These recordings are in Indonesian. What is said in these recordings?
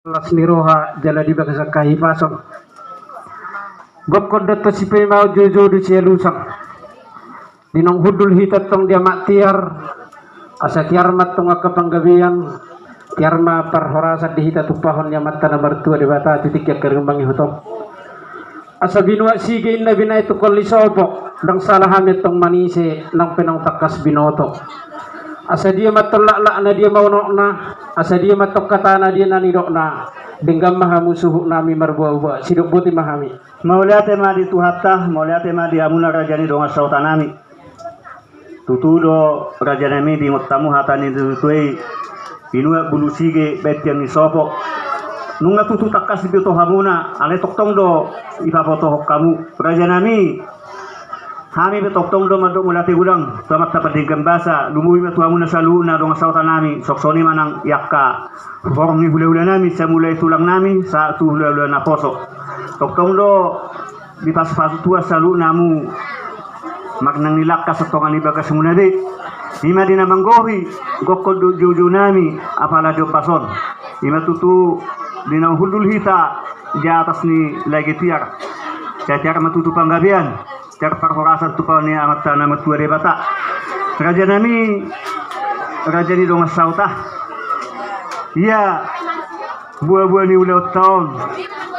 Las niroha jala di bagasa kahipason gokko dotto sipe mau jojo du celusang dinong hudul hitat tong dia tiar asa tiar mat tong panggabian tiar ma parhorasa di hitat tupahon ya matta na bartua de bata titik ya kerembangi hotong asa binua sige inna bina itu kolli sopo dang salah hamit tong manise nang penong takas binoto asa dia matolak lak na dia mau na asa dia matok kata na dia nanidok na dengan maha musuh nami marbuah sidok buti mahami mauliate ma di tuhata mauliate ma di amuna rajani donga sautanami tutudo rajanami di motamu hatani tutui binua bulu sige betian ni sopo nunga tutu takas bito hamuna ale toktong do ipapoto kamu rajanami kami betokong do madok mulati gulang tamat dapat digambasa lumui metu amuna saluna dong sautan nami soksoni manang yakka forong ni hula-hula nami sa mulai tulang nami sa tu hula-hula na posok tokong do di pas-pas tua salu namu maknang nilakka sa tongan ibagas munade ima dina manggohi gokko do jojo nami apala do pason ima tutu dina hudul hita di atas ni lagi tiar tiar matutu panggabian car parhorasan tu ni amat nama tua debata raja nami raja ni dong sauta iya buah-buah ni ulah tahun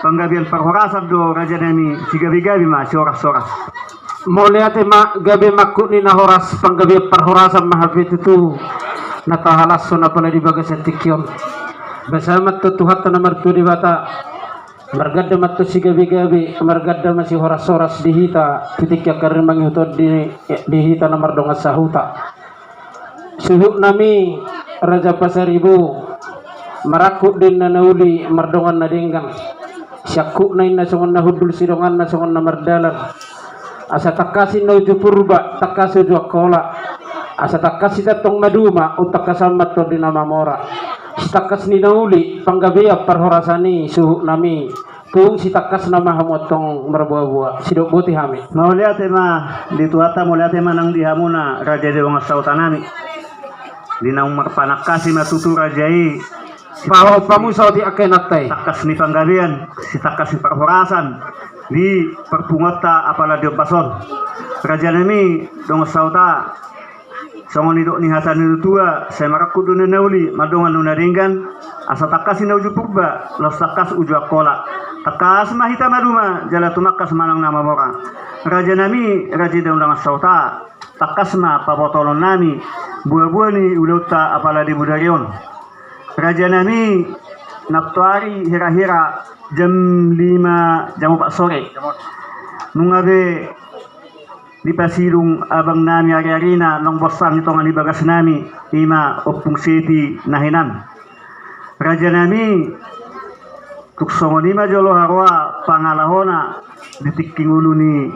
penggabian parhorasan do raja nami sigabi-gabi ma soras-soras mau lihat ma gabe makuk ni nahoras penggabian parhorasan mahafit itu natahalas sona pala di bagas etikion bersama tutuhat nomor tua debata margadda matto sigabi-gabi margadda masih horas-horas dihita titik ya karena mangihutod dihita nomor donga sahuta suhuk nami raja pasar ibu marakuk din na nauli mardongan na dinggan syakuk na songon na hudul sidongan na songon na mardalan asa takasin na uju purba takasu uju kola asa takasi tatong maduma utakasamat to din na mamora sitakas ni nauli panggabiya parhorasani suhu nami kung sitakas na mahamotong marbuah-buah sidok buti hami mauliate ma dituata mauliate ma nang dihamuna raja de wong sautanami dinang marpanakasi matutu rajai paho pamusaw di akenattay takas ni panggabian sitakas ni parhorasan di perpungota apala di pason raja nami dong sauta songon idok ni hatan itu tua saya marakku dunia nauli madongan nuna ringgan asa takas ina uju purba los takas uju akola takas mahita maduma jala tumakas manang nama mora raja nami raja de undang sauta takas ma pabotolon nami buah-buah ni ulauta apala di budarion raja nami naptuari hira-hira jam 5 jam 4 sore nungabe di pasilung abang nami ari-arina nong bosang itong alibagas nami ima opung city nahinan raja nami tuksongon ima jolo harwa pangalahona ditikking ulu ni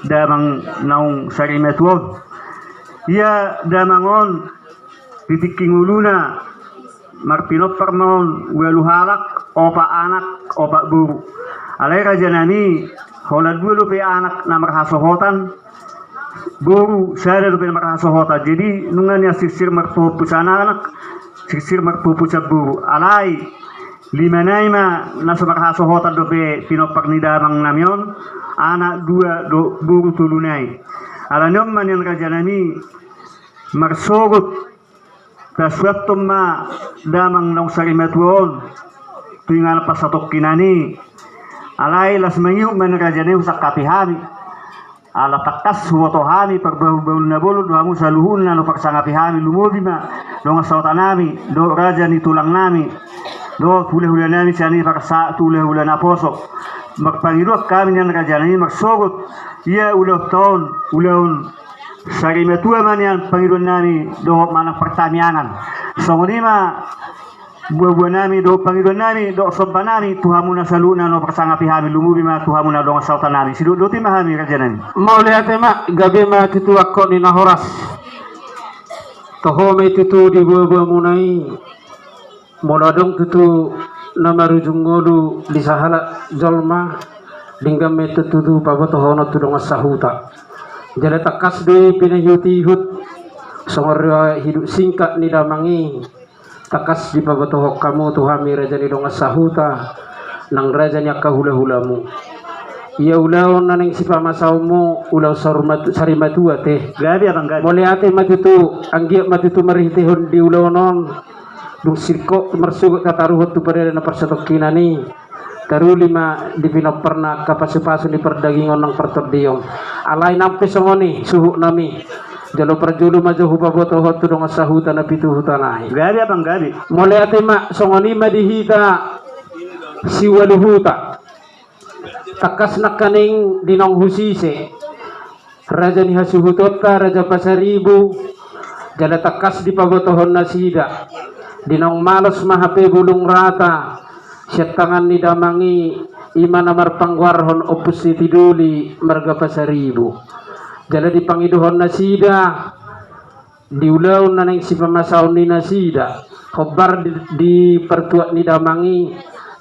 damang naung sarimetuon iya damangon ditikking ulu na marpinot parmon welu halak opa anak opa buru alay raja nami holad welu pe anak na marhasohotan buru saya ada marasa hota jadi nungan ya sisir marpupu sana anak sisir marpupu buru alai lima naima naso marasa hota dobe pinopak nidamang namion anak dua do buru tulunai ala nyom man yang raja nami marsogut kaswatum ma damang nong sarimetuon tuingal pasatok kinani alai las mangyuk man raja nami usak kapihami ala takas wotohami perbau-bau na bolu do amu saluhun na no paksangapi hami lumobi ma do ngasauta nami do raja ni tulang nami do hule-hule nami sani paksa hule-hule na posok magpangirok kami yan raja nami magsogot iya ulah tahun ulahun sarimetua man yan pangiron nami do manang pertamiangan so ngunima buah-buah nami do pangiron nami do sopa nami tuhamuna saluna no persangapi hami lumubi ma tuhamuna do ngasauta nami sido do tima hami raja nami mau lihat ma gabe ma titu akko ni nahoras toho me titu di buah-buah munai moladong titu nama rujungolu di sahala jolma linggam me titu tu pabo tohono tu dong sahuta jale takas de pinahyuti hut songor hidup singkat ni damangi takas di pagatohok kamu tuhami raja ni dongas sahuta nang raja nya kahula-hulamu iya ulaw naneng si pamasawmu ulaw sari matua teh Gabi abang gabi. mole ate matutu anggiak matutu marihitihon di ulaw non dung sirko marsugot kataruhot tu pada na persatokin ni taru lima di pinoperna kapasipaso ni perdagingon ng pertodiyong alay nampe songoni suhu nami jalo perjulu maju hubaboto hotu dong sahuta na pitu hutanai Gabi abang gabi. mole ate ma songoni madihita siwaluhuta takas nakaning dinong husise raja ni hasuhutota raja pasaribu jala takas di pabotohon na sida dinong malos mahape bulung rata siya tangan ni damangi iman amar pangwarhon opus si tiduli marga pasaribu jala di pangiduhon na sida diulaw na nang si pamasaw ni nasida khobar di pertuak ni damangi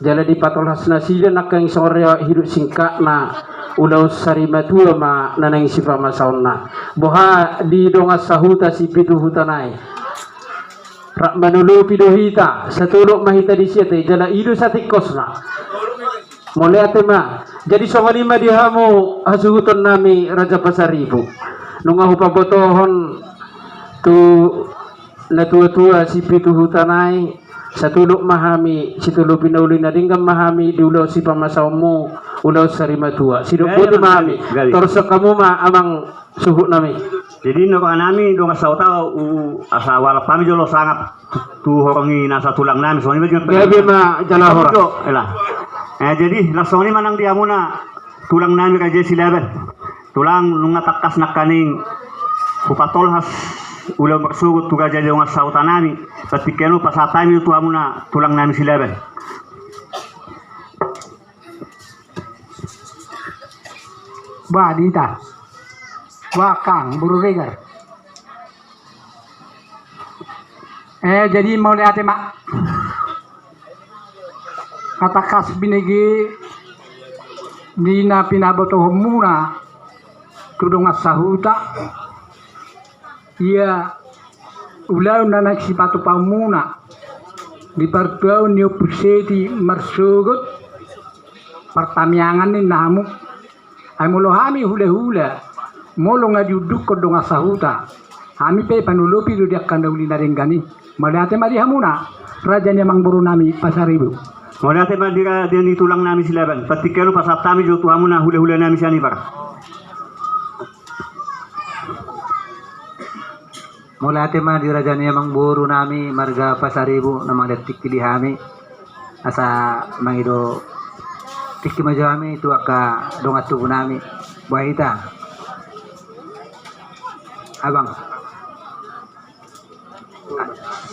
jala di patolhas nasida nakang sore hidup singkat na ulaw sarimatua ma nanang si pamasaw na boha di dongas sahuta si pitu hutanay rak manulu pidohita satulok mahita di siya jala idu sa tikos na mole ate ma jadi songalima dihamu hasuhuton nami raja pasaribu nung ahupabotohon tu natua-tua si pitu hutanay satulok mahami situlo pinauli na dinggam mahami di ulaw si pamasawmu ulaw sarimatua sidok buti mahami torso kamu ma amang suhu nami Jadi no nami dong asauta asa wala pami jolo sangat tu horongi nasa tulang nami soalnya bagian gabi ma jala hora elah. Jadi lasoni manang dia muna tulang nami kaje silaban. Tulang nunga takas nakaning upatol has ulah bersugut tu kaje dong asauta nami. Patikenu pasatami tu amuna tulang nami silaban. Badita wakang buru regar jadi mau lihat mak kata kas binegi dina pinaboto muna tudong sahuta iya ulau nanak sipatu pamuna di pertuau niu puseti marsugut pertamiangan ni namu ay mulo hami hula-hula molo nga duduk ko donga sahuta hami pe panulopi do diak kandauli na renggani malate mari hamuna raja nya mangburu nami pasaribu Malate mandira dia ni tulang nami silaban patikenu pasatami jo tu amuna hula-hula nami siani bar mulate mari raja nya mangburu nami marga pasaribu namang detik di hami asa mangido tikki majami tu aka donga tubu nami buahita abang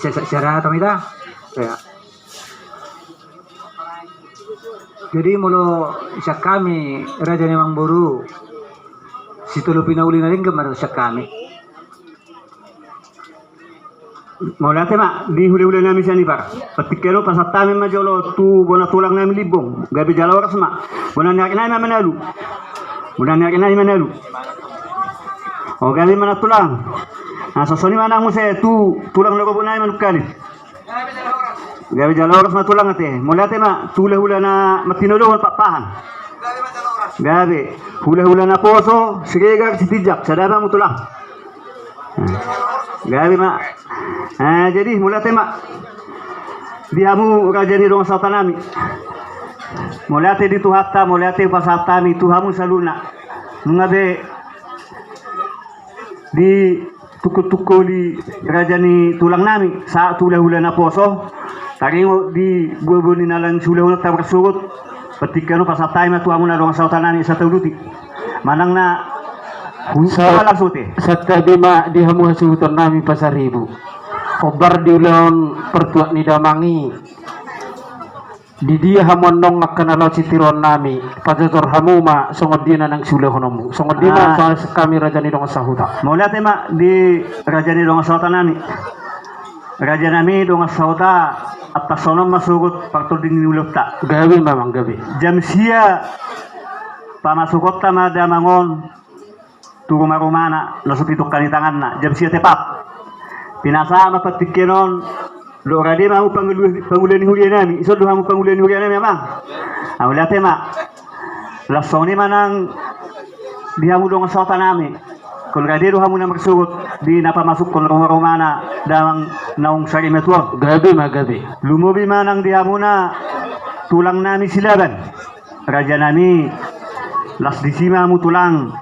secara tomita ya jadi mulu isyak kami raja memang buru situ lupina uli na rin gamar isyak kami Maulate mak di hule-hule nami siani bar patikenu pasatami majolo tu bona tulang nami libong gabi jalawaras mak bona nyakin nami manalu oh gabi mana tulang nah sosoni mana muse tu tulang logo bunai manukali gabi jalawaras ma tulang ate mulate ma hule-hule na matinodon papahan gabi hule-hule na poso sigegar sitijak sadaba mo tulang gabi ma jadi mulate ma diamu raja ni dong satanami mulate di tuhata mulate pasatami tuhamu saluna nungabe di tuku-tuku di raja ni tulang nami saat hula-hula na poso taringo di buo-buo ni nalang hula-hula tabarsugot patikano pasatay na tuamo na dong sautanani sa tuluti manang na wala sote sa tabi ma di hamu hasuhuton nami pasaribu obar di ulon pertuak ni damangi di dia hamonong makanalaw si tiron nami pajator hamuma songod dia na ng sulahonomu songod dia na kami raja ni dong sahuta mulate ma di raja ni dong sauta nami raja nami dong sauta atas sonom masugot faktor din nulukta gabi mamang gabi jam sia pamasukot ta madamangon tugo marumana nasupitok kanitangan na jam sia tepat pinasa mapatikenon do rade mau pangulen hulian nami iso do mau pangulen hulian nami amang awla tema la soni manang dia mu dong sota nami kul rade do hamu na magsugot di napa masuk kon romana damang naung sari metuang gabi magabi lumubi manang dia muna tulang nami silaban raja nami las disima mu tulang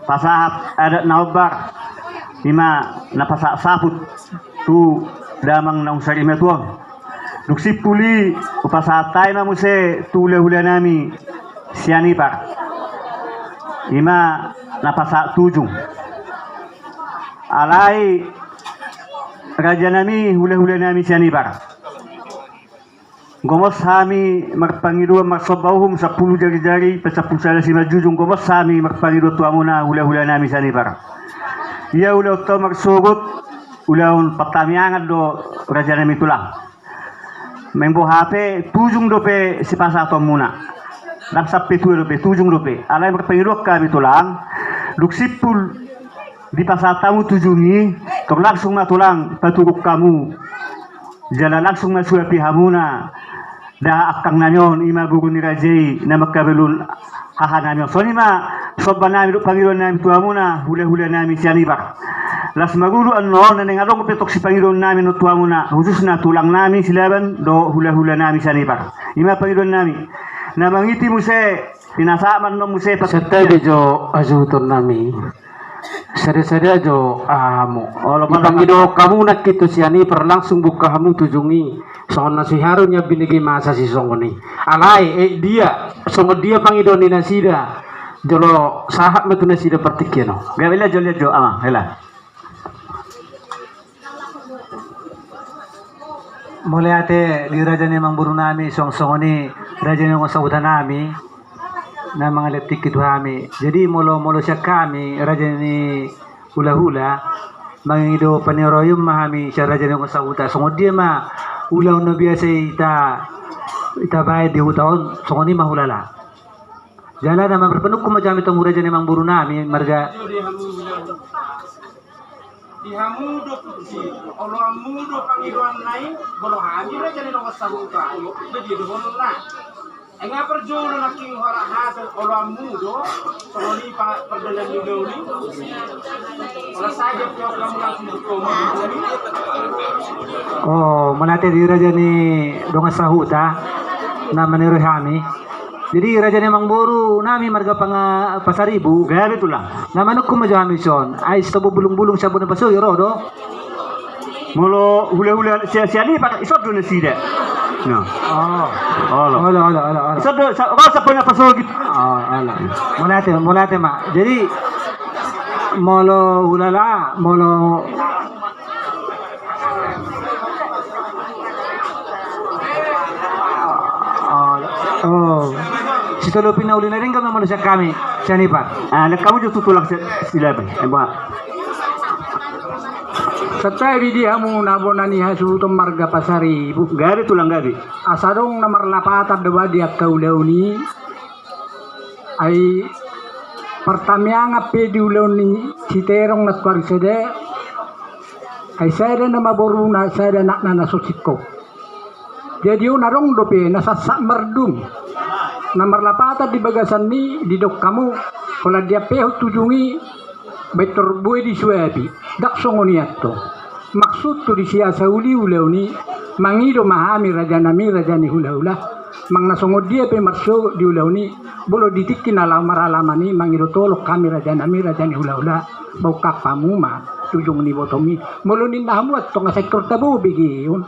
pasahat adat naobar ima napasa saput tu damang naung sari metuang duksip puli upasatay na mo se tule hula nami siani par ima napasa tujung alay raja nami hula nami siani par gomos hami magpangido magsobauhum sa 10 jari-jari pasapul sala si majujung gomos hami magpangido tuamuna hula nami siani par iya ulaw to magsugot ulaw patamiangan do raja nami tulang membo hape tujung dope si pasato muna lam sappe dope tujung dope alay magpangirok kami tulang duksipul di pasatamu tujungi kung langsung na tulang patugok kamu jala langsung na suapi hamuna dah akang nanyon ima guru ni rajai na magkabelun hahananyon so ni ma sobba nami do pangiron nami tuamuna hula nami siani bak las maguru anno na nengadong petok si pangiron nami no tuamuna khusus na tulang nami silaban do hula nami siani bak ima pangiron nami na mangiti mo se pinasaman no mo se setay bejo ajuton nami sari-sari ajo amo ipangido kamu nak kito siani per langsung buka kamu tujungi songon nasi harunya binigi masa si songoni alay dia songon dia pangido ni nasida jolo sahat metu nasida partikiano gabila jolia jo ama hela mulai ate di raja ni mang buru nami song-songoni raja ni ngosauta nami na mga letik itu kami jadi molo siya kami raja ni hula mangido paniroyum mahami siya raja ni ngosauta sungod dia ma ulaw na biasa ita bayad di hutaon sungod ni mahulala jala na maperpenuk kumajami tong raja ni mang buru nami marga dihamudo puji olo amudo pangiruan nai bolo hami raja ni ngosauta beji do na enga perjolo naking hora hasil olo amudo soni pa perdalan ni doni ora saja program langsung dikomuni oh manate di raja ni donga sahuta na maniroy hami jadi raja ni mang buru nami marga panga pasaribu gabi tulang na manuk kumajami son ay stobo bulung-bulung sabon na baso yoro do molo hula siani pak iso do nasida no ala iso do sa punya pasogit ala mulate ma jadi molo hulala molo si tolo pinauli na rin kami manusia kami siani pak kamu jo tulang silaban Satay di hamu nabona ni hasu to marga pasari bu gabi tulang gabi asadong namar lapatan dewa dia kaulauni ay pertamianga pe diulauni citerong na kwarisede ay sada na maboruna sada nak na nasosiko jadi unarong dope nasasak merdum namar lapatan di bagasan ni di dok kamu kalau dia peho tujungi betor boy di suabi dak songoniato maksud tu di siasa uli ulauni mangido mahami raja ni hula mang nasongod dia pe marso di ulauni bolo ditikin alam maralamani mangido tolok kami raja ni hula bau kapamuma tujung ni botomi bolo nindahamu at tonga sektor tabu bigiyon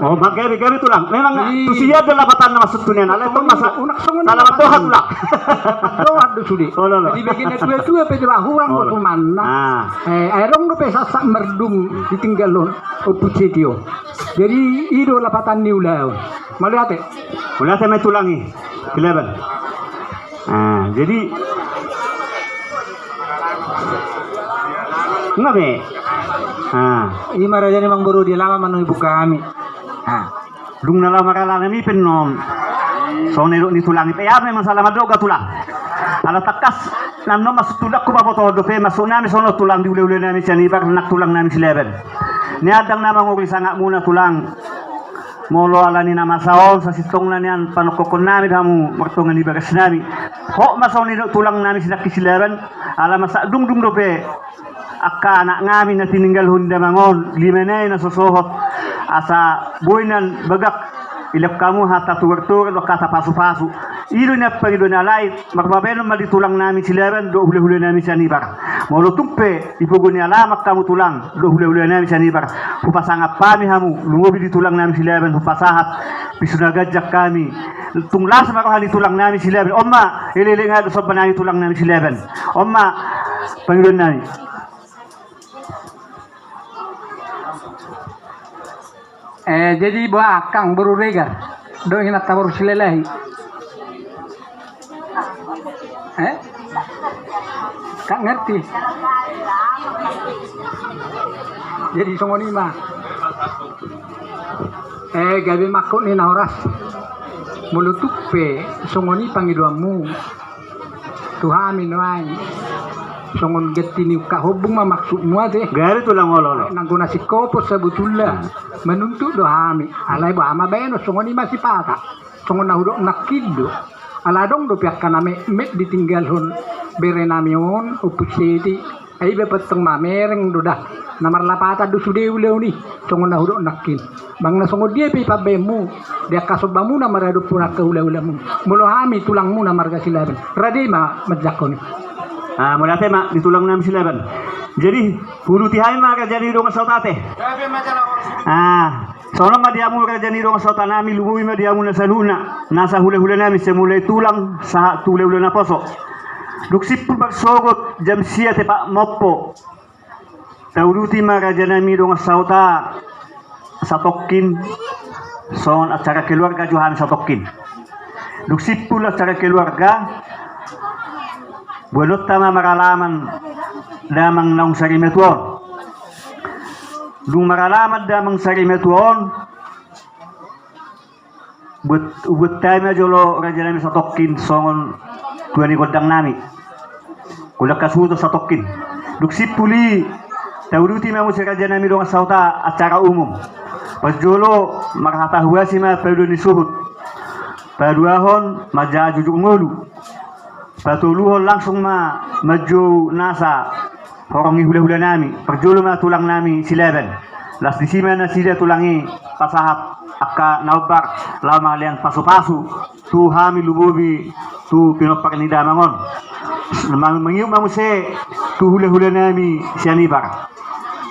oh gabi tulang memang tusia adalah batan nama setunian ala itu masa unak songon salamat doha tulang doha do sudi di bagian dua pe ba hurang ko manna airong do pe sasak merdum ditinggalon opuce dio jadi ido lapatan ni ulau maliate me tulangi kelaban jadi ngabe ima raja ni mang buru dia lama manu ibu kami lung nala marala nami penom so ni tulang ipe ya memang salah madroga tulang ala takas namno masuk tulak ko baboto do pe masuk nami sono tulang di ule nami siani bak nak tulang nami sileben ni adang nama ngori sanga muna tulang molo alani nama saon sa sitong na niyan panukokon nami damu mertungan di bagas nami kok masaw ni tulang nami sinak kisilaban ala masa dung dope akka anak ngami na tininggal hunda mangon limenay na sosohot asa buinan bagak ilap kamu hata tuwer-tuwer wakata pasu-pasu ilo na pagido na lait magmabeno mali tulang nami silaban do hule-hule nami sa nibar molo tumpe ipugo ni alamak kamu tulang do hule-hule nami sa nibar hupasangap pami hamu lungobi di tulang nami silaban hupasahat pisunagajak kami tunglas makohali tulang nami silaban omma ilili nga do sob nami tulang nami silaban omma pagido nami. Jadi buah akang baru regar, do ingat baru silelahi. Kak ngerti. Jadi songoni mah. Gabi makut ni nahoras. Mulutuk pe songoni pangiduamu. Tuhan minwai. Songon getini ka hubung ma maksudmu ade Gari tulang ololo. nangguna si kopo sebetulnya menuntut dohami alai bahama beno songoni masih pata songon nahudok nakido aladong do pihak kaname met ditinggal hon berenamion upuseti ai be peteng mamereng dodah namar lapata du sude uleu ni songon nahudok nakin bang na songon dia pe pabemu dia kasobamu namar adu pura ke uleu-ulemu mulo hami tulangmu namar gasilaben radima majakoni. Mula tema ditulang nami silaban. Jadi puluh tihai mah jadi dong sautate. Soalnya mah diamu jadi dong sauta nami lumui mah diamu nasaluna nasa hule-hule nami semulai tulang sa tule-hule na poso. Duk sipul bagsogot jam sia te pak moppo. Tauruti mah raja nami dong sauta satokin son acara keluarga Johan satokin. Duk sipul acara keluarga Buat tama maralaman damang naung sari metuon. Dung maralaman damang sari metuon. Buat tayo jolo raja nami satokin songon tuani godang nami. Kulak kasuto satokin. Duksip puli tauduti mamu si raja nami dong sauta acara umum. Pas jolo marhata huasi ma pedo ni suhut. Paduahon maja jujuk ngolu. Patuluhon langsung maju nasa horongi hula-hula nami perjulu tulang nami silaban las di sima na sila tulangi pasahap akka naubar lama lian pasu-pasu tu hami lububi tu pinopak ni damangon mangiu mamuse tu hula-hula nami sianibar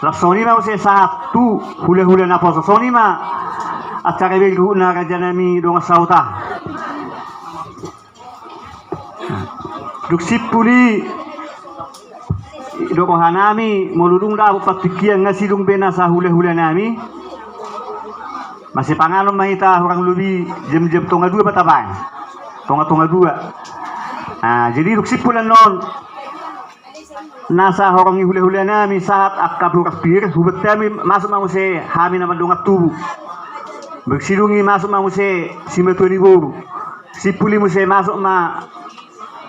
las soni mamuse sahap tu hula-hula na poso soni ma acara begu na raja nami dong sauta Duksip puli doko hanami moludung da patikian ngasidung bena sa hule-hule nami masih pangalom mahita orang lubi jam-jam tonga dua patabang tonga dua jadi duksip pulan non nasa orang hule-hule nami saat akka bukas bir hubet kami masuk mamuse hami nama dongat tubuh bersidungi masuk mamuse simetoni boru si puli muse masuk ma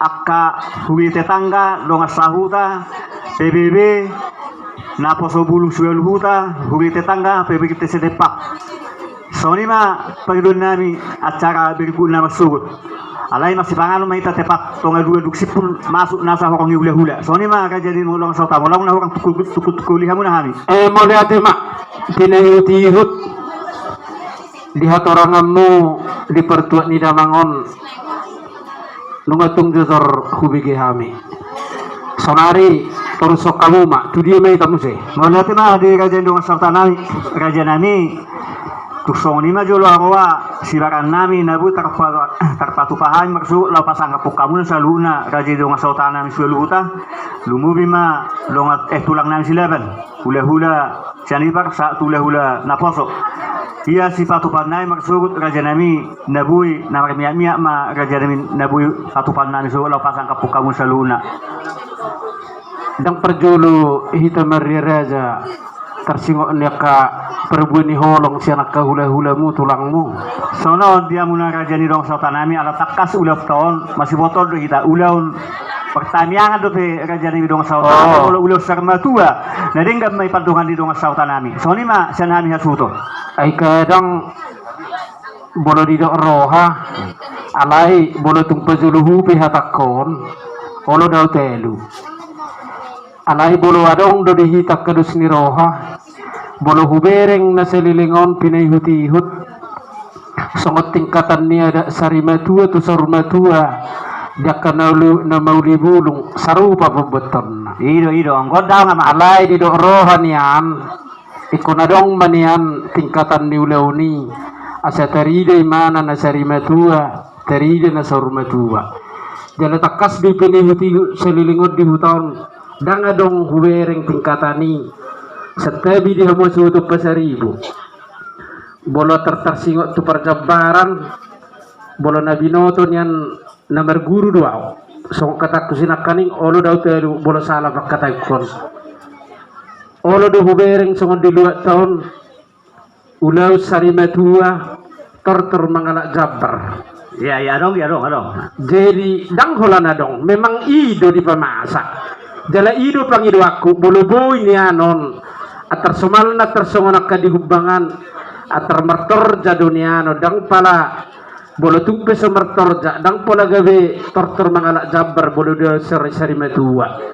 akka hui tetangga donga sahuta PBB na poso bulu suel huta hui tetangga PBB kita sedepak soni ma pagidon nami acara berikut nama sugut alai masih pangalu maita tepat tonga dua duksipun masuk nasa horong hula-hula soni ma kajadi mulong sauta mulong na horong tukul lihamu na hami muli ate ma pinahihut lihat oranganmu di pertuat ni damangon nungatung jazor hubigi hami sonari torusok kamu mak tu dia mai kamu sih mau lihat mah di raja dong sarta nami raja nami tusong ni mah jolo arwa sibaran nami nabu terpatu pahan maksud lau pasang kapuk kamu na saluna raja dong sarta nami suluta lumubi ma longat tulang nami silaban hula-hula sianibar sa hula-hula naposok iya sifat panai maksud raja nami nabui nama miak ma raja nami nabui satu panai so lau pasang kapuk kamu saluna dang perjulu hita mari raja tersingok ka perbuan ni holong sianak ka hula-hulamu tulangmu sono dia muna raja ni dong sautanami ala takas ulah tahun masih botol do kita ulaun pertanyaan do pe raja ni dong sautanami kalau ulah sarma tua nade enggak mai padungan di dong sautanami soni ma sanami hasuto ai kadang bolo di dok roha alai bolo tung pajuluhu pihatakon olo daw telu alai bolo adong do dihitak kadus ni roha bolo hubereng na selilingon pinayhut-ihut songot tingkatan niya da sarimatua tu sarumatua daka na maulibulung sarupa bebeton Ido angkot daw nga alay di dok roha niyan ikunadong manian tingkatan ni ulauni asa teride mana na sarimatua teride na sarumatua jala takas di pinihuti selilingod di hutan dangadong hubereng tingkatani setabi di hamo suatu pasaribu bolo tertarsingot tu perjabaran bolo nabinoto niyan nomor guru doa so kata kusinakaning olo daw telu bolo salah kata kon olo do hubereng songon di 2 tahun ulau sarimatua tortor mangalak jabar ya dong jadi dang holana dong memang ido di pemasa jala ido pangido aku bolo boy ni anon atar somalna tersongonak ka dihubbangan atar martor jadoniano dang pala bolo tumpe semertor dang pola gabe tortor mangalak jabar bolo do sari matua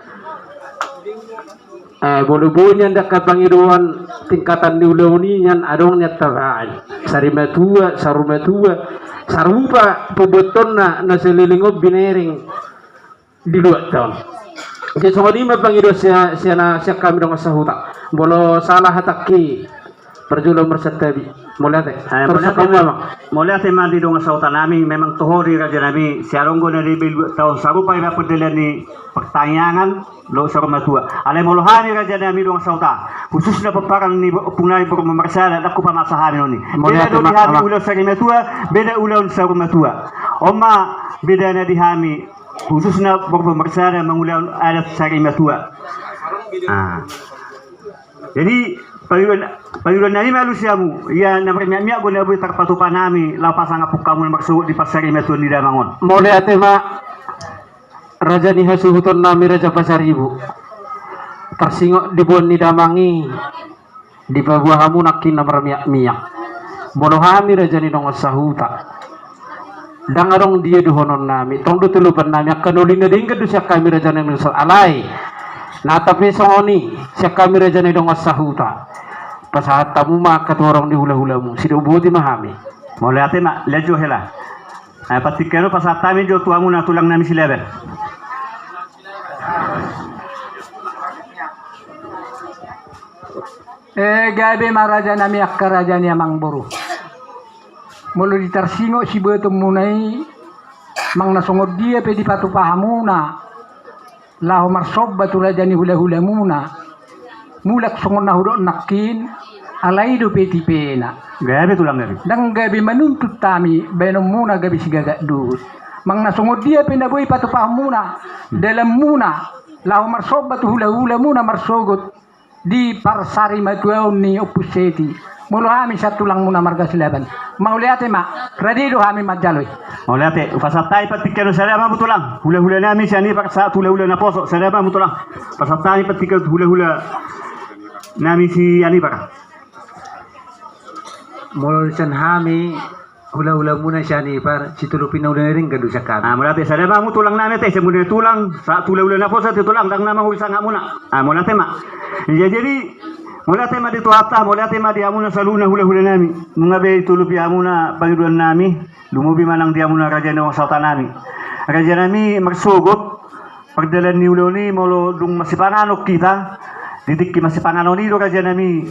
bolo boy nyan dak pangidoan tingkatan niulauni nyan adong nyat tabai sari matua sarupa peboton na selilingob binering di 2 tahun. Jadi so di mapangido siya kami dong sa huta. Bolo salah hataki perjulo mersetabi. Mulate. Terus kamu Mulate mandi dong sa huta nami memang tohori raja nami siaronggo na ribil tahun sarupa ina pedelan ni pertanyaan lo sarumatua. Ale molohani raja nami dong sa huta. Khususnya peparan ni punai por memarsala aku pamasahani noni. Beda do dihami ulah sarimatua, beda ulah sarumatua. Oma beda na dihami khususnya por memarsala mengulang alat sarimatua. Jadi payulan nami malusiamu ya na premia go na butar patupa nami la pasanga pukamu maksud di pasarimatua ni damangon. Mole atema raja ni hasuhuton nami raja pasaribu. Tersingok di buon ni damangi di pabuahamu nakin na miak bolo hami raja ni dong sahuta dangarong dia duhonon nami tong dutulupan nami akan ulin na dingga du siya kami raja ni dong alay na tapi songoni siya kami raja ni dong sahuta pasahat tamu makatorong di hula-hula mu sidubuti mahami Mole ate ma lejo hela patikero pasat tami jo tuamu na tulang nami sileben. Gabe maraja nami akkaraja ni amang boru. Mulu ditarsingo si beto munai mang nasongod dia pe di patu pahamuna. Lahu marsob batu raja ni hula-hula muna. Mulak songon na hudok nakin alaido pe tipena. Gabe tulang nami. Dang gabe menuntut tami benom muna gabe si gagak dus. Mang nasongod dia pe na boy patu pahamuna. Dalam muna lahu marsob batu hula-hula muna marsogot di parsari matuaw ni opuseti mulo hami sa tulang muna marga silaban mauliate ma kredido hami majaloy Mauliate pasatay patikero sarama mutulang hula-hula nami siani paksa hula-hula na poso sarama mutulang pasatay patikero hula-hula nami si ani para mulo san hami hula-hula muna siya ni par situlupin na rin gado sa kami mulate sarama mutulang nami te semune tulang sa hula-hula na poso tulang dang nama hulsa nga muna mulate ma jadi mulate ma dito hata mulate ma di amuna saluna hula-hula nami mungabe tulupi amuna pangiduan nami lumubi manang di amuna raja ng salta nami raja nami magsugot pagdalan ni uloni molo dung masipanganok kita ditik ki masipanganoni do raja nami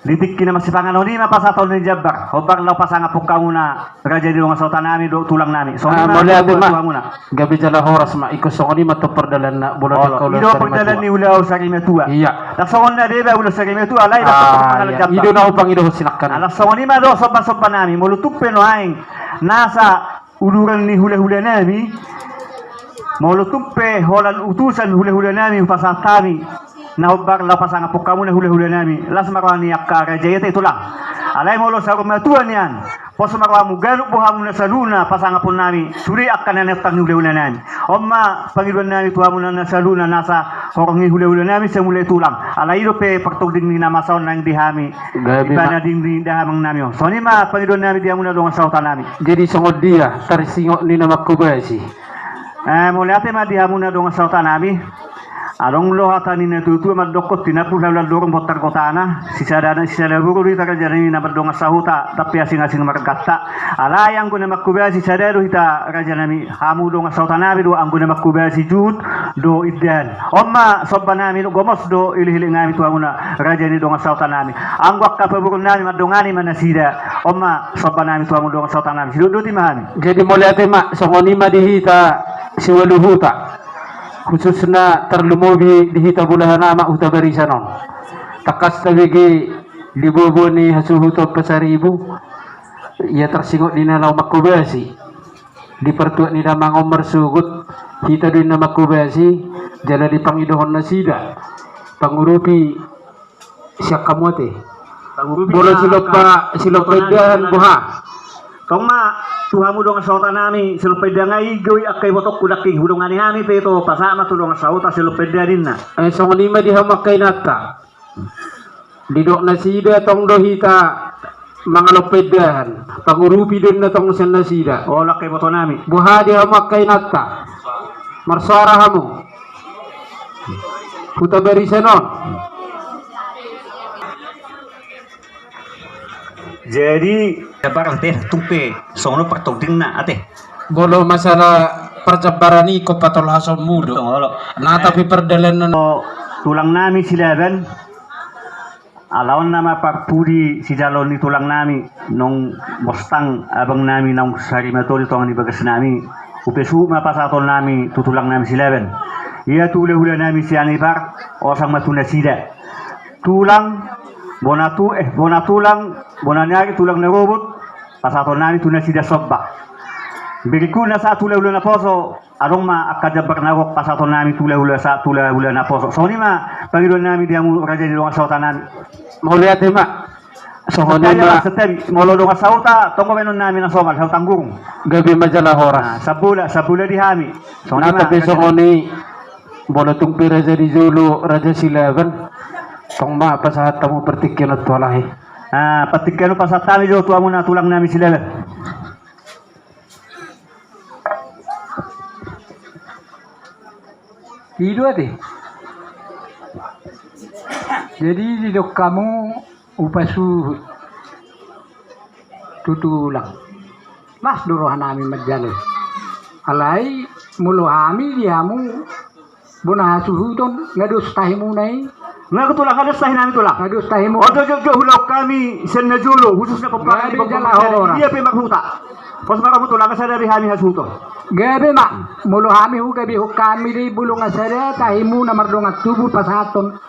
ditik ki na masipanganoni mapasatol ni jabbar hobak law pasanga pukamuna raja di ng salta nami do tulang nami so mulate ma gabi jala horas ma ikosongoni matoperdalan na bulan ko ido perdalan ni ulaw sa kimetua iya dasongon na deba ulo sa kimetua lay na ido na upang ido sinakkan ala songoni ma do sopa nami molutuppe no aing nasa uluran ni hula-hula nami molutuppe holan utusan hula-hula nami pasatami na hobak la pasanga pukamu na hula-hula nami las marwani akka raja ito lang alay molo sa kimetua niyan pos makamu galuk bohamu na saluna pasangapon nami suri akan nanetang ni hule-hule nami omma pangiduan nami tuhamu na saluna nasa horongi hule-hule nami semulai tulang ala iro pe pertog ding ni nama saon nang dihami ibana ding ni dahamang nami soni ma pangiduan nami diamu na dong sautan nami Jadi songod dia tersingok ni nama kubasi. mulai ate ma diamu na dong sautan nami Arong lo hata ni na tutu madokot tinapul la dorong botar kotana sisada buru ri taka jarani na berdonga sahuta tapi asing-asing margata ala yang guna makkuba sisada do hita rajanami hamu donga sautana do ang guna makkuba si jud do idan omma sobbanami do gomos do ilihili ngami tuamuna rajani donga sautanami ang wakka paburun nami madongani manasida omma sobbanami tuamu donga sautanami sido timahani Jadi mulai tema songoni ma dihita siwaluhuta khususnya terlumubi dihita bulahan nama uta barisanon takas tabigi liboboni hasuhuto pasaribu ia tersingok di nalau makubasi di pertuak ni nama ngomar sugut hita di nama makubasi jala di pangidohon nasida pangurupi syakamote bola silopa dan buha kau ma tuhamu dong sauta nami selupeda ngai goi akai botok kudaking hudungan nami peto pasama tu dong sauta selupeda dinna songoni ma dihamakai nata didok nasida tong dohita mangalopedahan pangurupi din na tong sen nasida oh lakai boto nami buha dihamakai nata marsara hamu puta berisenon. Jadi barang teh tumpe sono pertoding na ate Bolo masalah perjabarani ko patol hasom mudo. Na tapi perdalanan tulang nami silaban alawan nama Pak Pudi si jalon ni tulang nami nong bostang abang nami nong sari matoli tongan di bagas nami upesu ma pasatol nami tutulang nami silaban ia tule hula nami si anibar osang matuna sida tulang bona tulang bona nyari tulang na robot pasatol nami tuna sida sobba beriku na sa tula hula na poso arong ma akajabar na rok pasatol nami tula hula na poso so ni ma pangiduan nami dia mu raja di luang sauta nami mau lihat ma sohoni ma setiap molo luang sauta tonggo menon nami na somal sautang gurung gabi majalah horas sabula di hami so na tapi sohoni bolo tumpi raja di Zulu raja silaban tong ma pasahat tamu pertikyan at walahi patikan pasat kami jo tuamu na tulang nami silaban Hidup deh. Jadi di dok kamu upasu tutulang. Mas dorohan nami majale. Alai mulu hami diamu bona suhudon ngadus tahimu nai. Ngaku tulang ngadus tahi nami tulang. Ngadus tahimu. Ojo hulok kami senajulo khususnya peperangan di Jalan dia pe maghuta. Pos makamu tulang sadari hami hasuto. Gabi mak mulu hami hu gabi hu kami di bulung asara tahimu na mardongat tubuh pasaton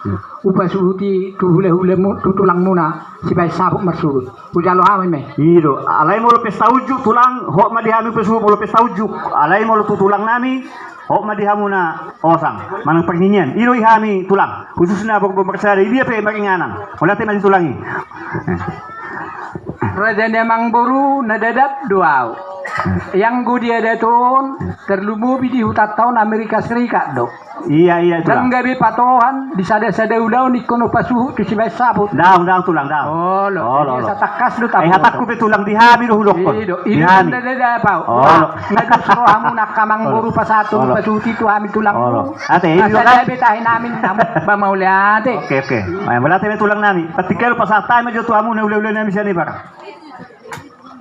upasuhuti tu hule mu tutulang muna sipai sabuk marsurut ujalo hami me Ido alai molo pesta ujuk tulang hok ma di hami pesu molo pesta ujuk alai molo tutulang nami hok ma di hamuna osang manang pernyinyian ido hami tulang khususnya bok bersada dia pe maringanan olate masih tulangi Raja Nemang Boru nadadat doau yang gudia datun terlumubi di hutan tahun Amerika Serikat dok iya dan tulang gabi patohan di sada ulau di kono pasuhu di sibai sabut daun tulang daun oh lo sa takas lu tapo hatakku pe tulang di hami do hulok ko ini dada pau ngadu suro hamu nakamang Boru pasatu pasuti tu hami tulang ate ini kan betahin namin namu ba mauliate oke ay wala tayo tulang nami patikelo pasatay medyo tu hamu na ule nami siya ni bara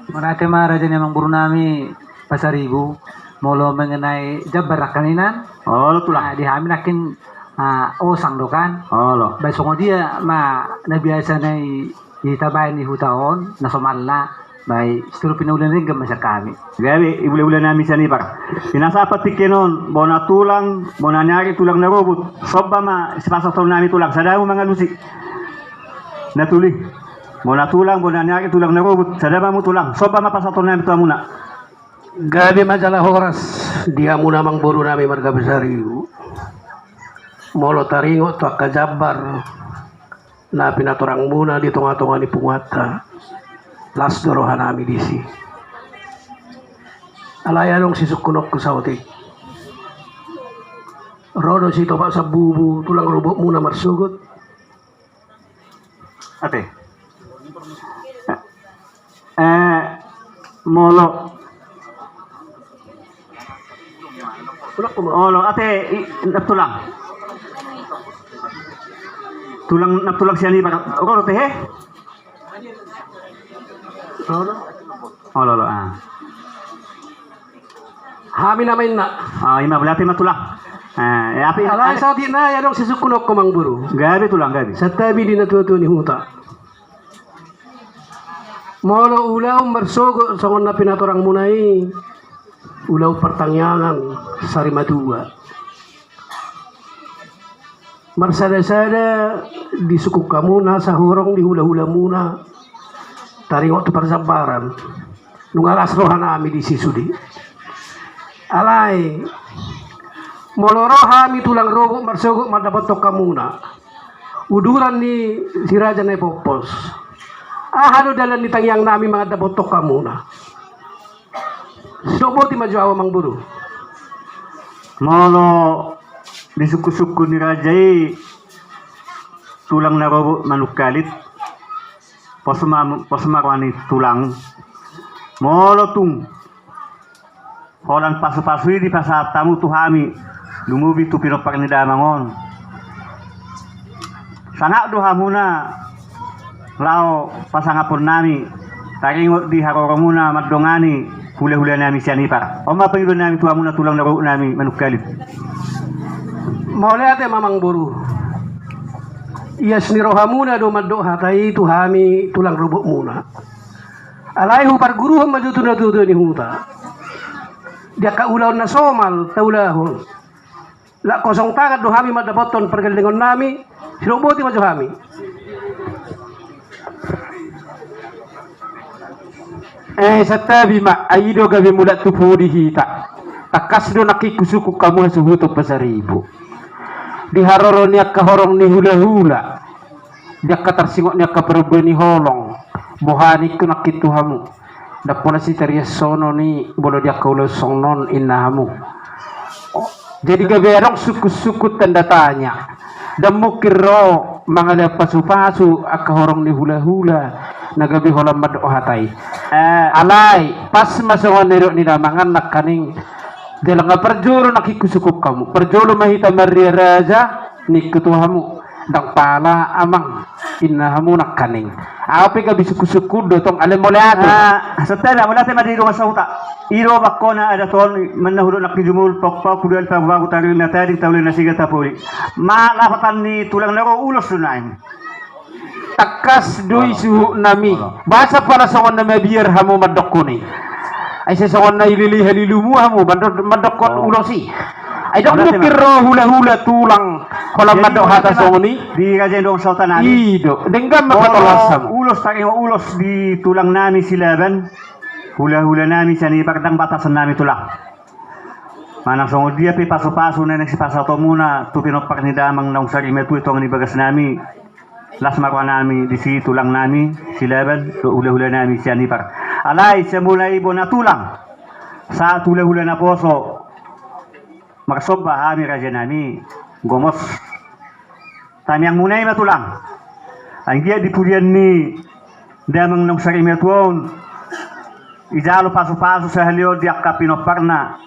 Mereka mah Raja Nemang Boru nami pasaribu molo mengenai jabar kaninan tulang di hamin akin osang dokan besok dia ma na biasa na itabay ni hutaon na somalna bay sturu pinulan rin gamasa kami gabi ibule nami siya ni bara pinasa patikenon bona tulang bona nyari tulang na robot sobba ma spasa tol nami tulang sadamu mga lusi natuli bona tulang bona nyari tulang na robot sadama mo tulang sobba ma pasatol nami to muna gabi majalah horas dia muna mang Boru nami marga besari molo taringo to kajabar na pinaturang muna di tonga-tonga ni pungata las dorohan nami disi. Alayanong sisukunok ko sa otik. Rodo si topa sa bubu, tulang rubok muna marsugot. Ate. Molo. Tulak ko mo. Molo, ate, natulang. Natulang siya ni para. Oro, te, he? Rodo? Oh, lolo, ah. Hami namin na. Ima, wala tayo matulang. Api, Alay sa di na, yanong sisukunok ko mang buru. gabi tulang, gabi. Sa tabi di natuto ni Huta. Molo ulaw marsogo sa na pinaturang munay. Ulaw pertangyangan sa rimadua. Marsada-sada disukuk ka muna sa hurong dihula-hula muna. Taringot to para sa baran. Nung alas rohan namin di sisudi. Alay. Moloro hami tulang robo marsogo madapatok ka muna. Uduran ni si Raja na ipopos. Halo dalan ni tangyang namin mga dapatok ka muna. Sobo ti majuawa mang buru. Molo, disuku-suku ni Rajai, tulang na robo manukalit. Posmarwani tulang. Molo tung. Holang pasu-pasui di pasat tamu tuhami. Lumubi tu pinopak ni damangon. Sanak doha muna. Lao pasangapun nami. Taringot di haroro muna madongani. Hula-hula nami sianipar. Oma pangilo nami tuha muna tulang naro nami manukalit. Mole ate mamang buru. Iyas ni roha muna do maddoha tayi tuhami tulang rubuk muna. Alay hupar guruham majutu na tuto ni Huta. Dia ka ulaw na somal taulahon. La kosong tangan do hami madapoton pergalingon nami. Sinoboti majo hami. Sa tabi ma aido gabi mulat tupu dihita. Takas do nakikusuku kamu suhuto pasaribu. Di haroro niya kahorong ni hula-hula. Dia katarsingok niya kaperbe ni holong. Bohani ko nakituhamu. Dapuna si Terias sono ni bolo dia kaulo songnon inamu. Jadi gaberong suku-suku tanda tanya. Damu kiro mga pasu-pasu akahorong ni hula-hula. Nagabi holam mado hatay. Alay pas masongon niro ni namangan nakaning. Dela nga perjolo nakikusukup kamu. Perjolo mahita Maria Raja ni ketuhamu. Dang pala amang inahamu nakaning. Api ka bisuku-suku dotong alam mo lahat. Setelah wala tayo madiro sa uta. Iro bakko na ada ton manahulun nakijumul pokpok kudal pagbago tayo na tayo tawli na siga tapuli. Malapatan ni tulang naro ulos sunain. Takas dui suhu nami. Basa para songon na mabiyar hamu madokuni. Ay sa songon na ilili-halilumu hamu madokon ulosi. Ay dok mukiro hula-hula tulang kolam madok hata songoni di kajian dong sultan nami. Ido dengan makatolasam. Ulos tayo ulos di tulang nami silaban. Hula-hula nami siya ni pagdang batasan nami tulang. Manang songo dia pi paso-paso na nagsipasato muna tu pinopak ni damang naung sari metu itong ni bagas nami. Las marwa nami di si tulang nami silaban tu hula-hula nami siya ni par. Alay siya mulai ibo na tulang. Sa hula-hula na poso. Magsob ba kami raja nami gomos. Tami ang munay matulang. Ang dia dipulian ni damang naung sari metuon. Ijalo pasu-pasu sa halio di akka pinoparna.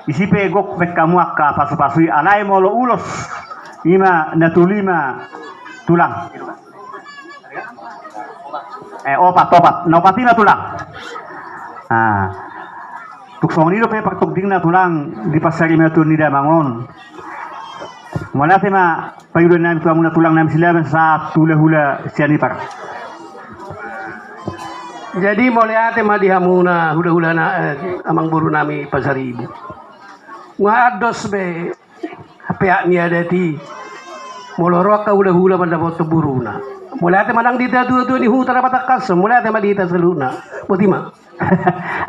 Isipe gok pek kamu akka pasu-pasu alay molo ulos. Ima natulima tulang. Opat. Naupati na tulang. Tuksong nilo pe pagtugding na tulang di pasari metu ni damangon. Wala tema payulan namin tuwa muna tulang namin sila sa tula-hula sianipar. Jadi mole ate madiha muna hula-hula na amang buru nami pasaribu. Nga ados be hapeak niya dati. Moloro ka hula-hula mandapot buru na. Mole ate manang dita dua-dua ni Huta na patakas. Mole ate madita sa luna. Buti ma.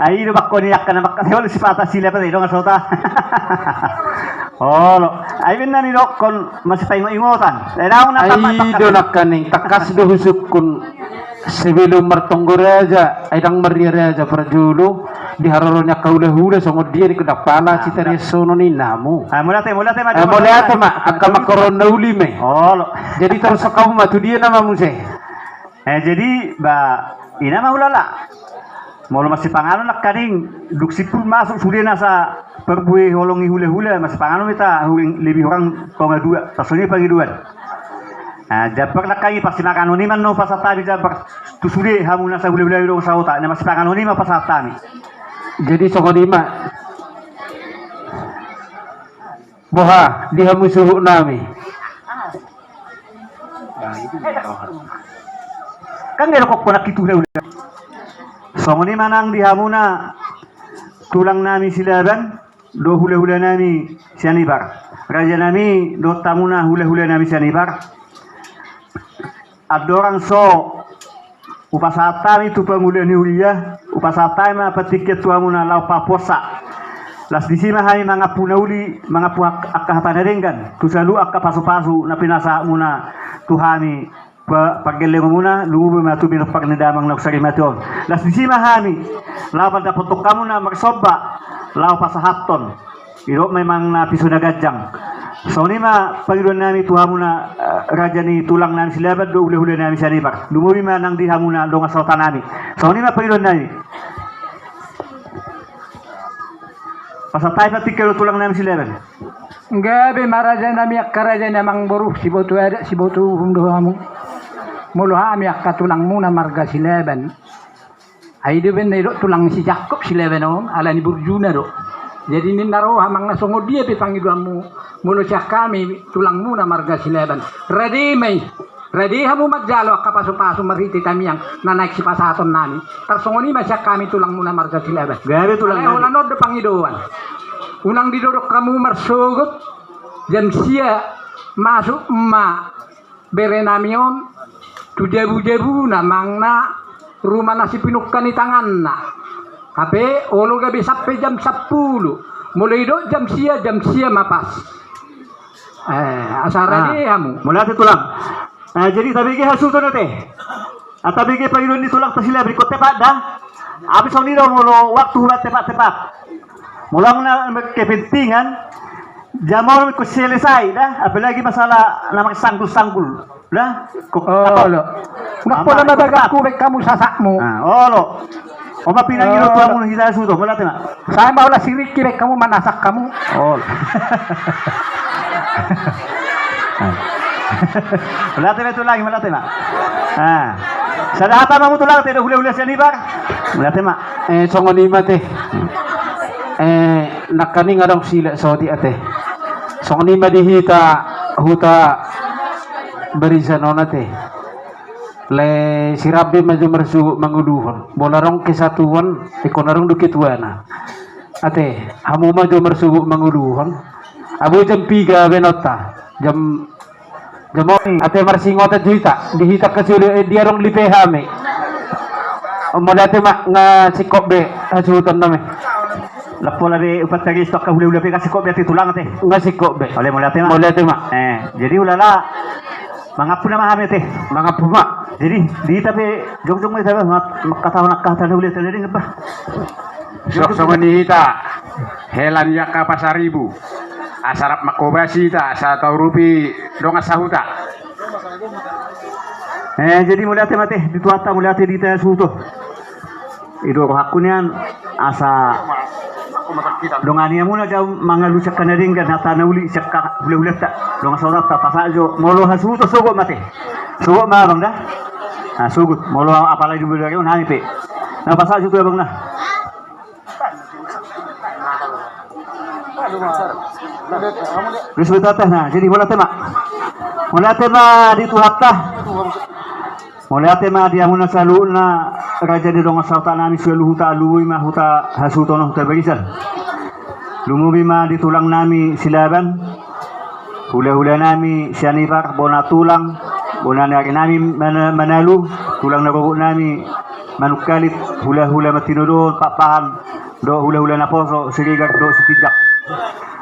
Ay no bakko niyak ka na bakka wala si pata sila pa dito nga sota. Oh, ay bin na ni kon masipay mo imotan. Daw na Ay do nakaning takas do husukun sebelum mertonggo raja aidang maria raja perjulu di hararonya kaula-hula songo dia di kedapala cita resono ni namu mulate mulai ate mak akan makoron nauli me jadi terus kamu matu dia nama muse jadi ina mah ulala molo masih pangano nak kading duksipul masuk sudah nasa perbui holongi hule-hule masih pangano kita lebih orang tonga dua tasoni pagi dua. Nah, japar nak kami pasti makan ni man no pasata bisa tu sudah hamu nasa hule-hule dong sauta na masih pangano ni mah pasata ni. Jadi songo lima boha di hamu suruh nami kan ngerokok ponak itu hule-hule. Songo ni manang di hamuna tulang nami silaban do hule-hule nami sianibar raja nami do tamuna hule-hule nami sianibar adorang so upasata itu pengulian hulia upasata ma patiket tuamuna lau paposa las disima hai mangapu nauli mangapu akka panarengan tu selalu akka pasu-pasu na pinasa muna tuhami pagelle muna lumu matu bin pagnedamang nak sari mation las disima hani lawan dapat kamu na magsoba law pasahaton iro memang na pisuna gajang so ni ma pagidon nami tuhamuna raja ni tulang nami silabat do ule-ule nami sanibak lumuri ma nang dihamuna do nga sautan nami so ni ma pagidon nami pasatay pa tikero tulang nami silabat Gabi maraja nami akkaraja namang boru si botu humdo hamu mulu hami akkatulang muna marga silaban ay do ben do tulang si Jakob silaban on ala ni burjuna do jadi ni naro hamang nasongo dia pi pangiduamu mulu siya kami tulang muna marga silaban ready hamu magjalo akka pasu-pasu mariti kami yang nanaik si pasaton nami tarsongo ni masya kami tulang muna marga silaban gabe tulang nami ulang do pangiduan unang didodok kamu marsugut jam sia masuk ma berenamion tu debu-debu namang na rumah nasi pinukkan di tangan na Tapi olo gabi sampai jam 10. Mulai do jam sia mapas. Asara dia hamu. Mulai tulang. Jadi tabi ke hasil tu nate. Tabi ke pagilon di tulang pasila berikut tepat dah. Abis ini dah mulu waktu buat tepat. Mula kepentingan jamal ko selesai dah. Apalagi masalah nama sangkul dah. Nak pula nabagak kubek kamu sasakmu. Olo. Oma pinangiro tu amun hila sudo, wala tena. Saya mau lah sirik kirek kamu manasak kamu. Oh. Wala tena tu lagi, wala tena. Sadata mamu tu lang tena hule-hule siya ni bar. Wala tena. Songo lima teh. Nakaning arong sila Saudi ate. Songo lima dihita huta barisan ona teh. Le sirabe maju mersu manguluhon bolarong kesatuan ikonarong dukituana ate hamu maju mersu manguluhon abu jam 3 benota jam ate marsingot juita dihita kasuli diarong lipehame modate mak nga sikop be hasuton name lapo labi upat tagi stok ka hule-hule pe kasiko be tulang teh nga sikop be oleh modate mak jadi ulala mangapun nama kami teh mangapun mak jadi di tapi jong-jong mai sabe kata nak kata boleh tadi apa sok sama nihita helan yaka pasaribu asarap makobasi ta sa taurupi donga sahuta jadi mulai mate dituata mulai di teh suto itu hakunian asa dongania muna jauh mangalu sakana ringgan hata nauli sakka boleh tak donga saudara tak pasajo molo hasuto sogo mate sogo ma bang dah sugut molo apalagi boleh lagi nami pe na pasajo tu bang dah Terus nah jadi mulai tema di tuhapta mulai tema dia muna saluna raja di donga sauta nami selu huta luwi ma huta hasutono huta barisan lumubi ma di tulang nami silaban hula-hula nami sianifar bona tulang bona nami manalu tulang nagobok nami manukalit hula-hula matinodon papahan do hula-hula naposo sirigar do sitijak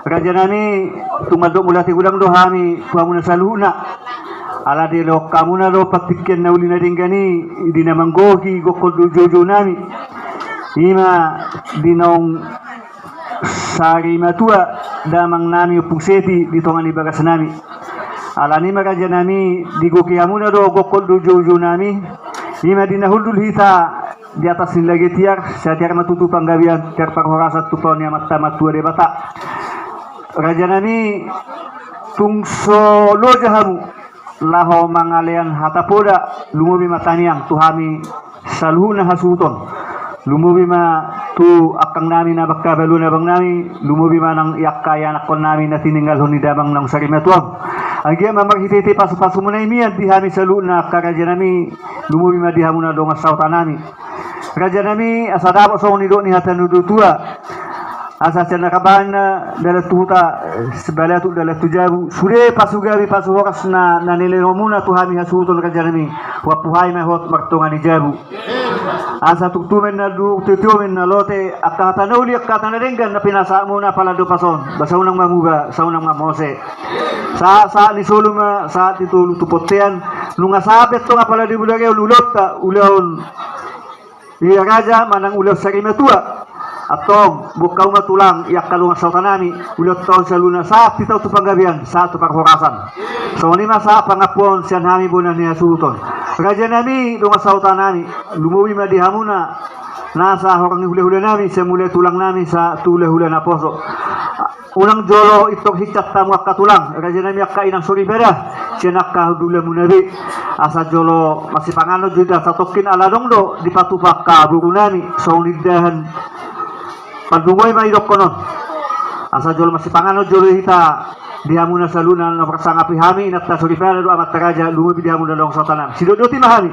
raja nami tumadok mulati ulang do hami tuamuna saluna ala di lo kamu na lo patikin na uli na din gani di na manggohi gokol do jojo nami ima di naong sari matua damang nami upungseti di tongan ibagas nami ala ni maraja nami di goki amuna do gokol do jojo nami ima di nahuldul hita di atas nilagi tiar saya tiar matutu panggawian tiar parhorasa tupon yang mata matua de bata raja nami tungso lo jahamu laho mangalean hatapoda lumubi mataniang tuhami saluhuna hasuton lumubi ma tu akang nami na bakka balu na bang nami lumubi ma nang yakaya nakon nami na tininggal honi damang nang sarimatuang agia mamagititi pasu-pasu muna imian dihami salu na karaja nami lumubi ma dihamu na dongas sauta nami raja nami asadabo song nido ni hatanudu tua asa cina kaban dalam tuhuta sebelah tu dalam tujabu sure pasugawi pasuhokas na nilai muna tuhami hasutul kajarami wapuhai mahot martungan ijabu asa tuktumen na du tutumen na lote akata nauli akata na ringgan na pinasa muna pala do pason basa unang mamuga sa unang mamose sa ni soluma sa titulu tupotean nunga sabet to nga pala di bulage ulot ta ulahon iya raja manang ulah sarimatua atong bukaw matulang yak kalunga sa tanami ulot taon sa luna sa titaw tu panggabian sa tu paghorasan so ni masa pangapon siya nami bunan niya suton raja nami lunga sa tanami lumuwi madihamuna nasa horang hule-hule nami sa muli tulang nami sa tule-hule na poso unang jolo itok hicat tamu katulang raja nami akka inang soribera siya nakahudula munabi asa jolo masih pangano juga satokin aladong do di patupak ka buku nami so nidahan pagdungoy maidok konon asa jolo masih pangano jolo hita dihamuna sa luna na prasanga pihami inat ta sorifera do amat taraja lumubi dihamuna dong sotanam sidodoti mahami